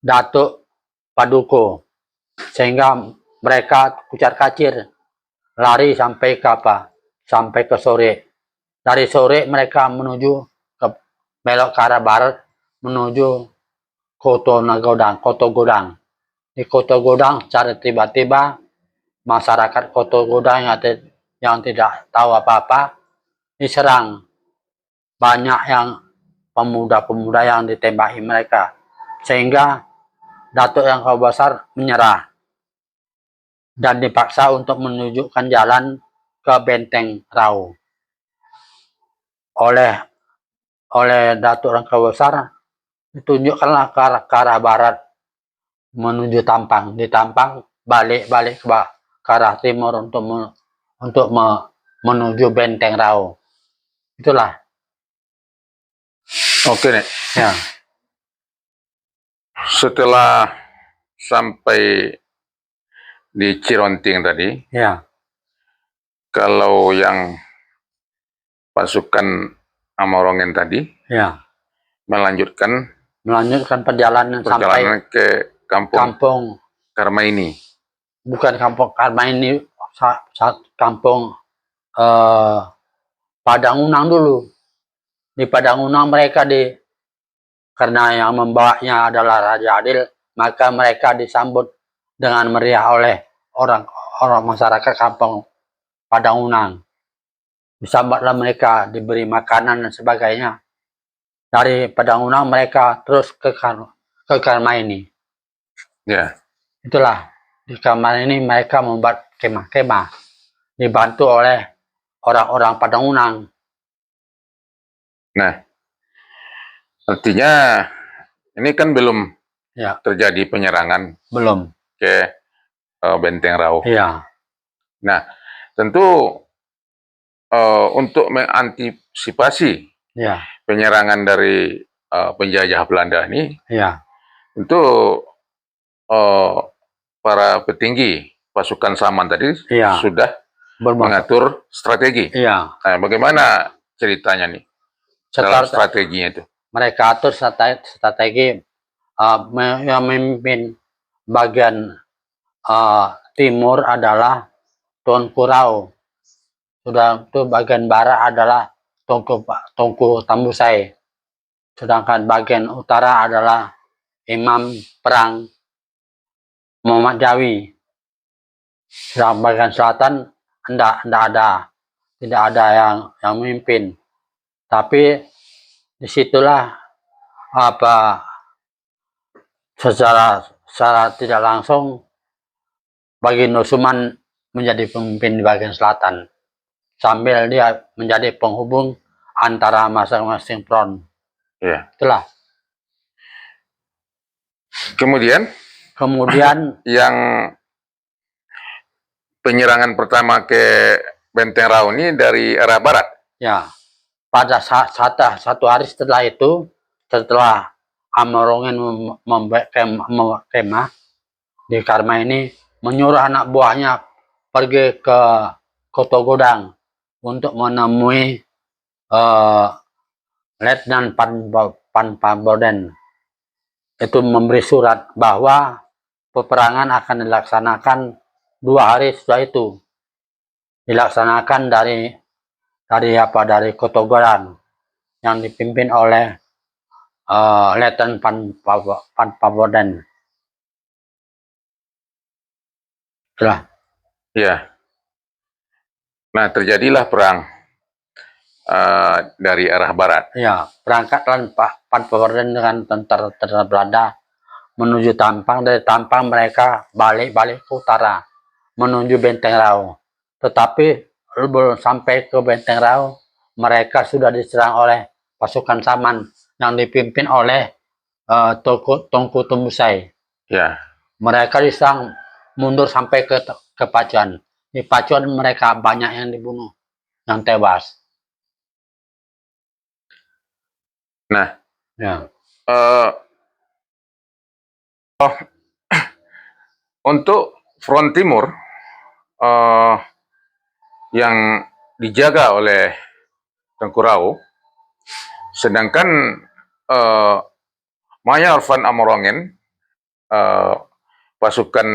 Datuk Paduko, sehingga mereka kucar-kacir lari sampai ke sampai ke sore. Dari sore mereka menuju ke belok ke arah barat menuju Koto Godang. Di Koto Godang secara tiba-tiba masyarakat Koto Godang yang tidak tahu apa-apa diserang. Banyak yang pemuda-pemuda yang ditembaki mereka, sehingga Datuk yang Besar menyerah dan dipaksa untuk menunjukkan jalan ke Benteng Rau. Oleh Datuk yang Besar ditunjukkanlah ke arah barat menuju Tampang. Di Tampang balik ke arah timur untuk menuju Benteng Rau. Itulah.
Oke, Nek.
Ya.
Setelah sampai di Cironting tadi,
Ya.
Kalau yang pasukan Amorongen tadi,
Ya.
melanjutkan
perjalanan sampai
ke
kampung
Karmaini.
Bukan kampung Karmaini, kampung Padang Unang dulu. Di Padang Unang mereka karena yang membawanya adalah Raja Adil, maka mereka disambut dengan meriah oleh orang masyarakat kampung Padang Unang. Disambutlah mereka, diberi makanan dan sebagainya. Dari Padang Unang mereka terus ke Karmaini.
Ya.
Itulah, di Karmaini mereka membuat kemah-kemah dibantu oleh orang-orang Padang Unang.
Nah, artinya ini kan belum terjadi penyerangan
belum
ke Benteng Rau.
Iya.
Nah, tentu untuk mengantisipasi penyerangan dari penjajah Belanda ini, tentu para petinggi pasukan Saman tadi sudah mengatur strategi. Nah, bagaimana ceritanya nih? Dalam strateginya itu.
Mereka atur strategi yang memimpin bagian timur adalah Tuanku Rau. Sudah itu bagian barat adalah Tungku Tambusai. Sedangkan bagian utara adalah Imam Perang Muhammad Jawi. Sedangkan bagian selatan tidak ada yang memimpin. Tapi disitulah secara tidak langsung Baginda Suman menjadi pemimpin di bagian selatan, sambil dia menjadi penghubung antara masing-masing front.
Ya.
Itulah.
Kemudian yang penyerangan pertama ke Benteng Rau ini dari arah barat.
Ya. Pada satu hari setelah itu, setelah Amorongen membuat kemah di Karmaini, menyuruh anak buahnya pergi ke Koto Godang untuk menemui Letnan Panpaboden. Itu memberi surat bahwa peperangan akan dilaksanakan 2 hari setelah itu. Dilaksanakan dari Koto Godang yang dipimpin oleh Letnan Panpaboden.
Ya. Nah, terjadilah perang dari arah barat.
Ya, berangkatlah Panpaboden dengan tentara Belanda menuju Tampang. Dari Tampang mereka balik ke utara menuju Benteng Rau. Tetapi belum sampai ke Benteng Rau, mereka sudah diserang oleh pasukan Saman yang dipimpin oleh Tungku Tambusai.
Ya.
Mereka diserang mundur sampai ke Pacuan. Di Pacuan mereka banyak yang dibunuh, yang tewas.
Nah, eh, untuk front timur eh, yang dijaga oleh Tengku Rau, sedangkan Mayor Van Amerongen, pasukan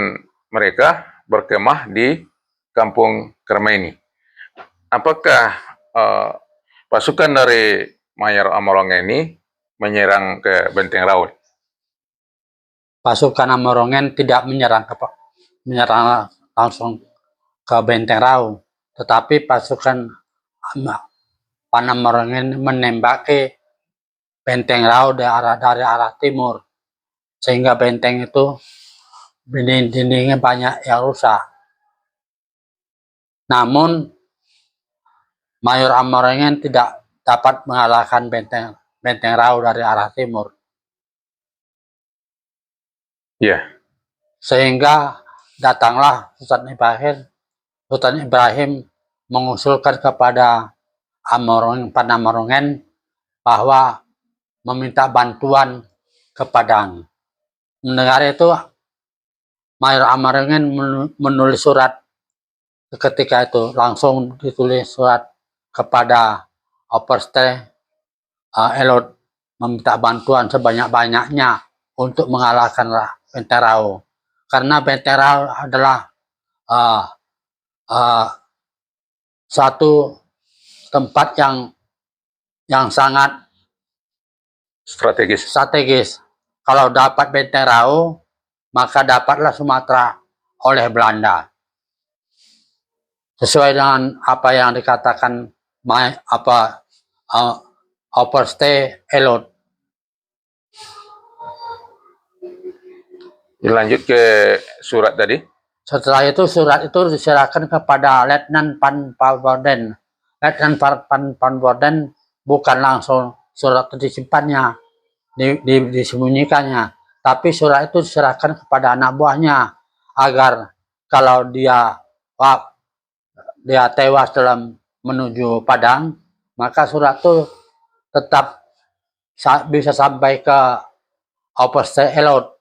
mereka berkemah di Kampung Kermaini. Apakah pasukan dari Mayor Amerongen ini menyerang ke Benteng Rau?
Pasukan Amerongen tidak menyerang langsung ke Benteng Rau, tetapi pasukan Amerongen menembaki Benteng Rau dari arah timur, sehingga benteng itu dinding-dindingnya banyak yang rusak. Namun Mayor Amerongen tidak dapat mengalahkan Benteng Rau dari arah timur.
Ya.
Sehingga datanglah Sultan Ibrahim mengusulkan kepada Pan Amerongen bahwa meminta bantuan ke Padang. Mendengar itu, Mayor Amerongen menulis surat ketika itu, langsung ditulis surat kepada Oberste Elot meminta bantuan sebanyak-banyaknya untuk mengalahkan Benteng Rau. Karena Benteng Rau adalah suatu tempat yang sangat strategis. Kalau dapat Benteng Rau, maka dapatlah Sumatera oleh Belanda. Sesuai dengan apa yang dikatakan Oberste Elot.
Lanjut ke surat tadi.
Setelah itu surat itu diserahkan kepada Letnan Pan Pamporden. Letnan Pan Pamporden bukan langsung surat itu disimpannya, disembunyikannya, tapi surat itu diserahkan kepada anak buahnya agar kalau dia tewas dalam menuju Padang, maka surat itu tetap bisa sampai ke Oberste Elot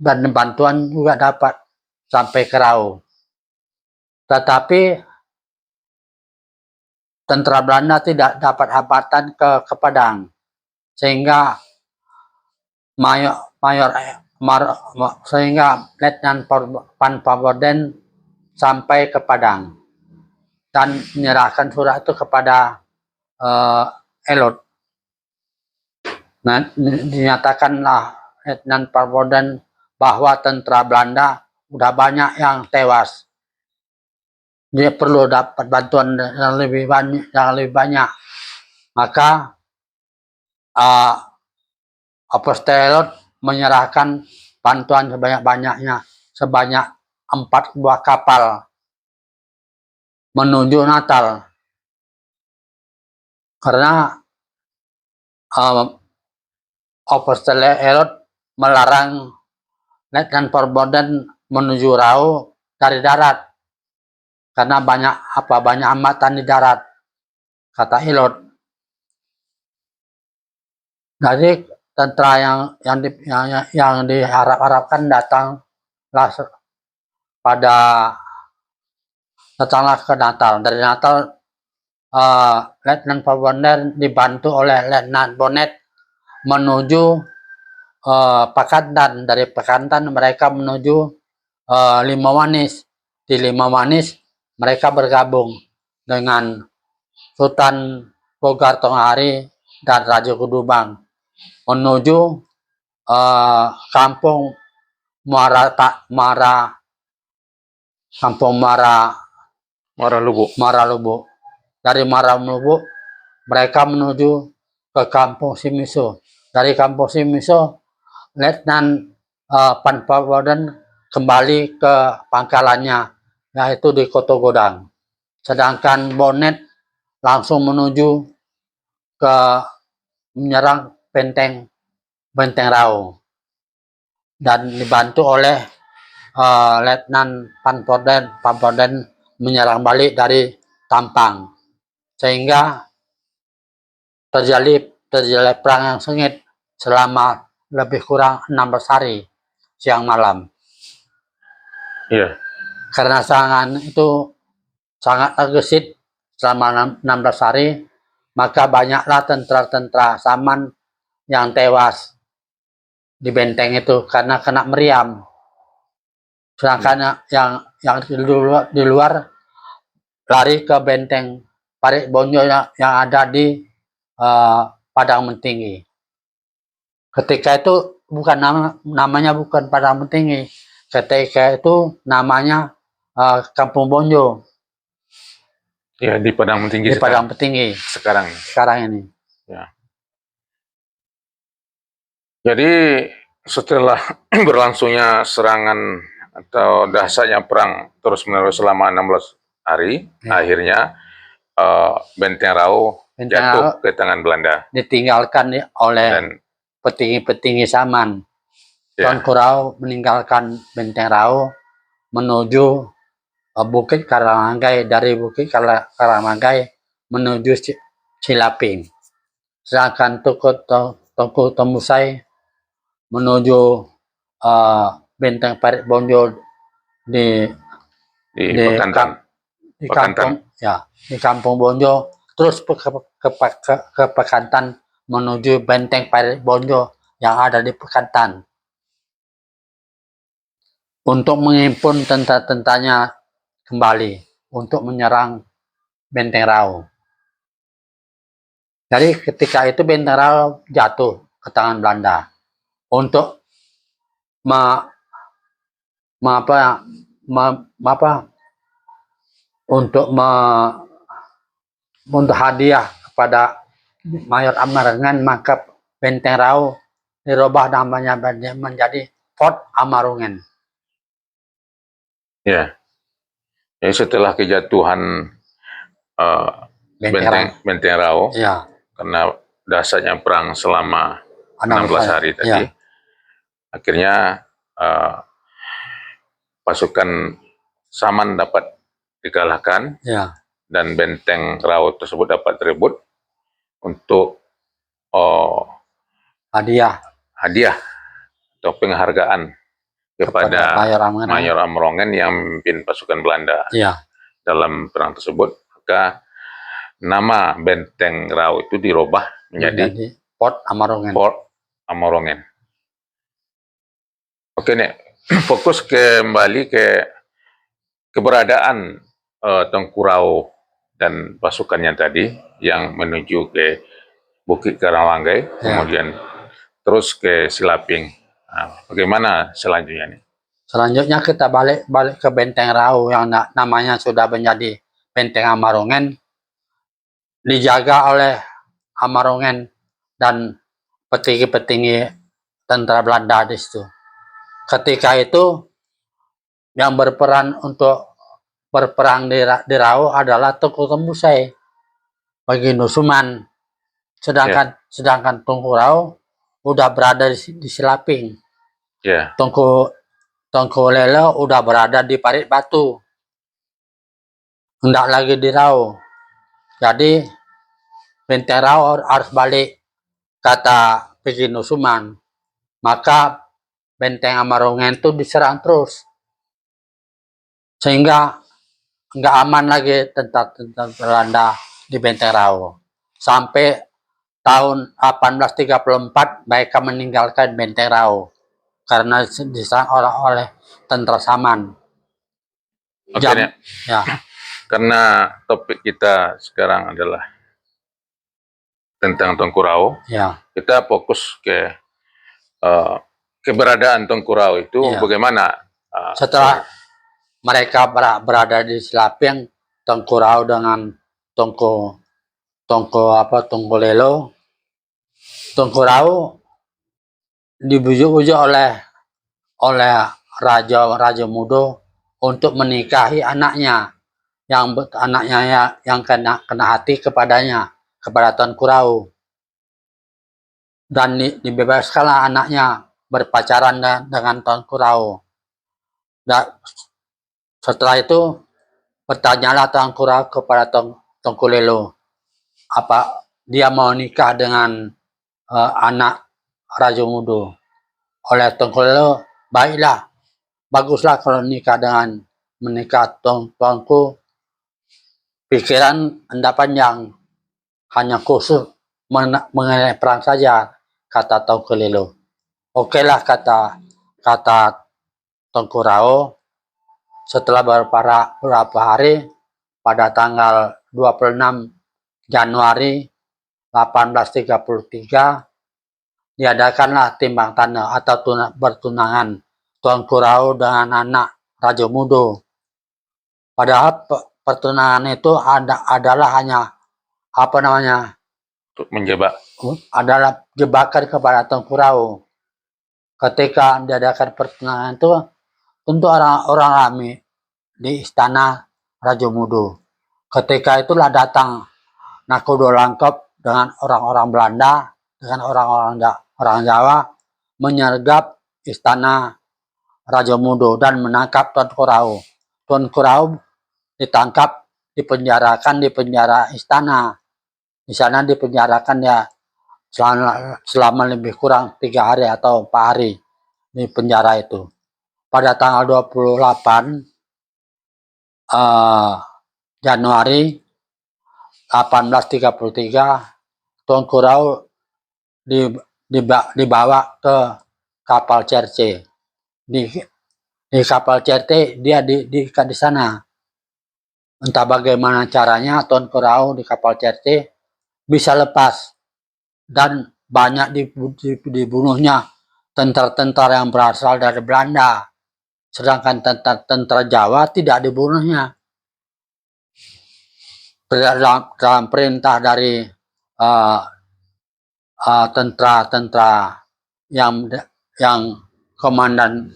dan bantuan juga dapat sampai ke Rau. Tetapi tentara Belanda tidak dapat hambatan ke Padang, sehingga Letnan Pan Pamporden sampai ke Padang dan menyerahkan surat itu kepada Elot. Nah, dinyatakanlah Letnan Pamporden bahwa tentara Belanda udah banyak yang tewas. Dia perlu dapat bantuan yang lebih banyak. Maka Oberste Elot menyerahkan bantuan sebanyak-banyaknya, sebanyak 4 buah kapal menuju Natal. Karena Oberste Elot melarang Letnan Pamporden menuju Rau dari darat karena banyak hambatan di darat, kata Elot. Jadi tentara yang diharap-harapkan datanglah ke Natal. Dari Natal Letnan Pamporden dibantu oleh Letnan Bonnet menuju Pakantan. Dari Pakantan mereka menuju Limauwanis. Di Limauwanis mereka bergabung dengan Sultan Bogar Tonghari dan Raja Kudubang menuju Kampung Muara Lubuk. Dari Muara Lubuk mereka menuju ke Kampung Simiso. Dari Kampung Simiso Letnan Pan Pamporden kembali ke pangkalannya, yaitu di Kotogodang. Sedangkan Bonnet langsung menuju ke menyerang Benteng Rau dan dibantu oleh Letnan Pamporden menyerang balik dari Tampang, sehingga terjadi perang yang sengit selama lebih kurang 16 hari siang malam.
Iya.
Karena serangan itu sangat tergesit selama 16 hari, maka banyaklah tentara-tentara Saman yang tewas di benteng itu karena kena meriam. Sedangkan yang di luar lari ke benteng Parit Bonjo yang ada di Padang Mentinggi. Ketika itu bukan namanya bukan Padang Mentinggi. Ketika itu namanya Kampung Bonjo.
Ya, di Padang Mentinggi.
Di Padang Mentinggi. Sekarang ini.
Ya. Jadi setelah berlangsungnya serangan atau dahsyatnya perang terus-menerus selama 16 hari, akhirnya Benteng Rau jatuh ke tangan Belanda.
Ditinggalkan oleh petinggi-petinggi Saman. Tuanku Rau meninggalkan Benteng Rau menuju Bukit Karamanggai, dari Bukit Karamanggai menuju Cilaping. Sedangkan Tengku Tembusai menuju Benteng Parit Bonjo di Kampung Bonjo, terus ke Pekantan menuju Benteng Parit Bonjo yang ada di Pekantan untuk menghimpun tentara-tentaranya kembali untuk menyerang Benteng Rau. Jadi ketika itu Benteng Rau jatuh ke tangan Belanda untuk untuk hadiah kepada Mayor Amarungen, maka Benteng Rau dirubah namanya menjadi Fort Amarungen.
Ya. Jadi setelah kejatuhan Benteng Rau, ya, karena dahsyatnya perang selama 16 hari tadi, ya, akhirnya pasukan Saman dapat dikalahkan, ya, dan Benteng Rau tersebut dapat direbut untuk hadiah atau penghargaan kepada Mayor Amarungen yang memimpin pasukan Belanda, ya, dalam perang tersebut. Maka nama Benteng Rau itu dirubah menjadi
Fort Amarungen.
Oke nih, fokus kembali ke keberadaan Tengku Rau dan pasukannya tadi yang menuju ke Bukit Karamanggai, ya, kemudian terus ke Cilaping. Nah, bagaimana selanjutnya nih?
Selanjutnya kita balik ke Benteng Rau yang namanya sudah menjadi Benteng Amarungen, dijaga oleh Amarungen dan petinggi-petinggi tentara Belanda di situ. Ketika itu yang berperan untuk berperang di Rau adalah Tengku Tembusai bagi Nusuman, sedangkan Tengku Rau udah berada di Cilaping.
Yeah.
Tengku Lelo udah berada di Parit Batu, hendak lagi di Rau. Jadi Benteng Rau harus balik, kata Pegi Nusuman. Maka Benteng Amarungen itu diserang terus, sehingga nggak aman lagi tentara Belanda di Benteng Rau. Sampai tahun 1834 mereka meninggalkan Benteng Rau karena diserang oleh tentara Saman.
Ya. Karena topik kita sekarang adalah tentang Tengku Rau, ya, kita fokus ke keberadaan Tengku Rau itu, ya, bagaimana
setelah mereka berada di Cilaping, Tengku Rau dengan Tengku Lelo. Tengku Rau dibujuk-bujuk oleh Raja Mudo untuk menikahi anaknya yang kena hati kepada Tengku Rau, dan dibebaskanlah anaknya berpacaran dengan Tengku Rau. Dan setelah itu bertanyalah Tengku Rau kepada Tengku Lelo, apa dia mau nikah dengan anak Raja Mudo. Oleh Tuanku Lelo, baiklah, baguslah kalau nikah dengan menikah tuanku. Pikiran Anda panjang, hanya khusus mengenai perang saja, kata Tuanku Lelo. Okelah, kata Tuanku Rao. Setelah beberapa hari, pada tanggal 26 Januari 1833, diadakanlah timbang tanah atau bertunangan Tuanku Rao dengan anak Raja Mudo. Padahal pertunangan itu adalah hanya
Untuk menjebak.
Adalah jebakan kepada Tuanku Rao. Ketika diadakan pertunangan itu, tentu orang-orang ramai di istana Raja Mudo. Ketika itulah datang nakodo lengkap dengan orang-orang Belanda, dengan orang Jawa, menyergap istana Raja Mudo dan menangkap Tuanku Rao. Tuanku Rao ditangkap, dipenjarakan di penjara istana. Di sana dipenjarakan ya selama lebih kurang 3 hari atau 4 hari di penjara itu. Pada tanggal 28 Januari 1833, Tuanku Rao dibawa ke kapal Cerce. Di kapal Cerce dia diikat di sana. Entah bagaimana caranya Tuanku Rao di kapal Cerce bisa lepas, dan banyak dibunuhnya tentara-tentara yang berasal dari Belanda, sedangkan tentara Jawa tidak dibunuhnya. Dalam perintah dari tentara yang komandan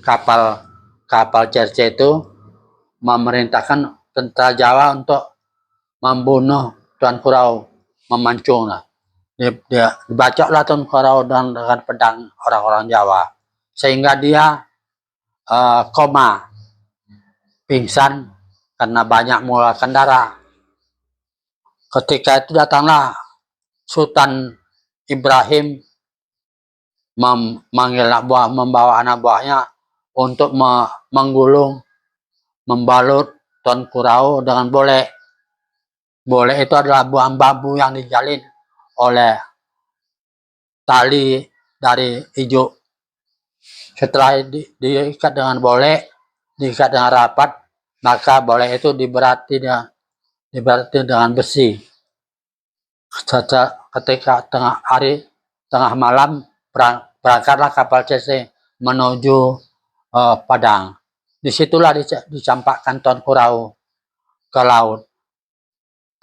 kapal Cerce itu memerintahkan tentara Jawa untuk membunuh Tuanku Rao, memancunglah. Dibacoklah Tuanku Rao dengan pedang orang-orang Jawa, sehingga dia koma, pingsan karena banyak mengeluarkan darah. Ketika itu datanglah Sultan Ibrahim membawa anak buahnya untuk menggulung, membalut Tuanku Rao dengan boleh. Boleh itu adalah buah bambu yang dijalin oleh tali dari ijuk. Setelah diikat dengan boleh, diikat dengan rapat, maka boleh itu diberati dengan besi. Ketika tengah malam, berangkatlah kapal Cerce menuju Padang. Disitulah dicampakkan Tuanku Rao ke laut.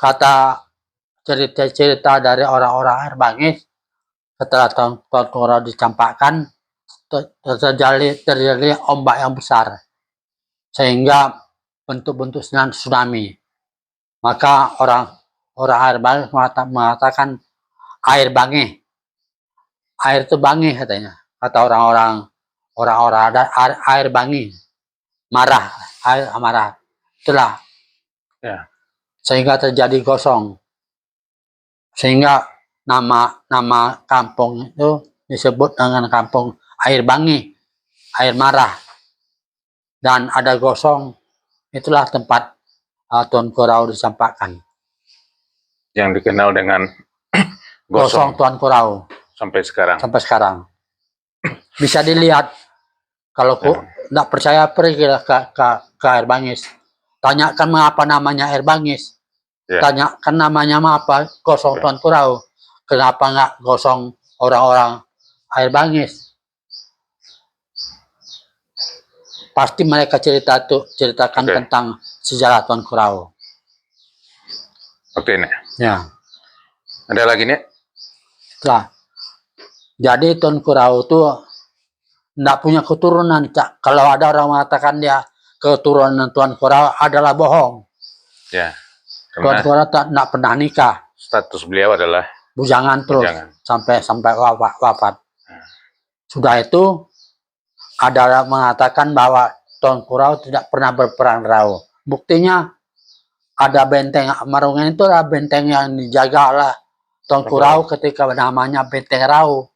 Kata cerita dari orang-orang Air Bangis, setelah Tuanku Rao dicampakkan, terjadi ombak yang besar, sehingga bentuk-bentuk tsunami. Maka orang Air Bangis mengatakan air bangih. Air itu bangih katanya. Kata orang-orang ada air bangih. Marah, air marah. Itulah. Ya. Sehingga terjadi gosong. Sehingga nama kampung itu disebut dengan kampung Air Bangih, air marah. Dan ada gosong, itulah tempat Tuanku Rao dicampakkan.
Yang dikenal dengan
gosong Tuanku Rao.
Sampai sekarang.
Bisa dilihat. Kalau tidak percaya, pergilah ke Air Bangis. Tanyakan mengapa namanya Air Bangis. Ya. Tanyakan namanya apa, gosong ya. Tuanku Rao. Kenapa nggak gosong orang-orang Air Bangis? Pasti mereka ceritakan tentang sejarah Tuanku Rao.
Oke, Nek.
Ya.
Ada lagi, Nek?
Nah, jadi Tuanku Rao itu tidak punya keturunan. Kalau ada orang mengatakan dia keturunan Tuanku Rao adalah bohong.
Ya.
Tuanku Rao tidak pernah nikah.
Status beliau adalah
bujangan terus sampai wafat. Sudah itu ada mengatakan bahwa Tuanku Rao tidak pernah berperang Rao. Buktinya ada benteng Marungan, itu adalah benteng yang dijaga oleh Tuanku Rao ketika namanya Benteng Rao.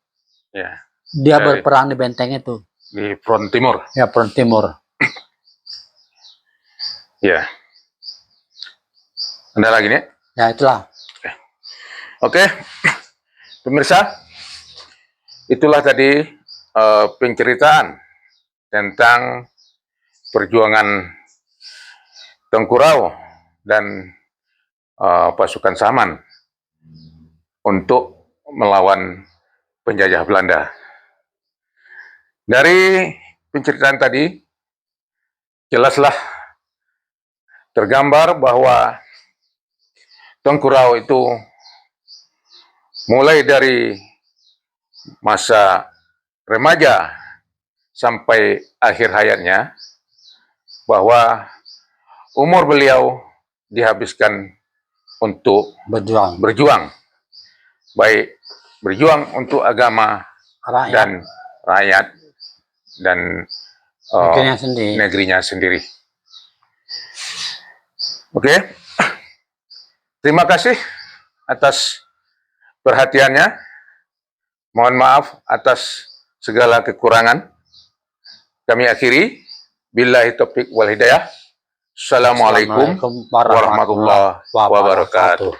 Ya.
Dia berperang di benteng itu.
Di front timur.
Ya, front timur.
Ya. Ada lagi nih?
Ya, itulah.
Oke. Pemirsa, itulah tadi penceritaan tentang perjuangan Tengku Rau dan pasukan Saman untuk melawan penjajah Belanda. Dari penceritaan tadi, jelaslah tergambar bahwa Tengku Rau itu mulai dari masa remaja sampai akhir hayatnya, bahwa umur beliau dihabiskan untuk berjuang. Baik berjuang untuk agama dan rakyat dan negerinya sendiri. Oke. Terima kasih atas perhatiannya. Mohon maaf atas segala kekurangan. Kami akhiri. Billahi taufiq wal hidayah. Assalamualaikum warahmatullahi wabarakatuh.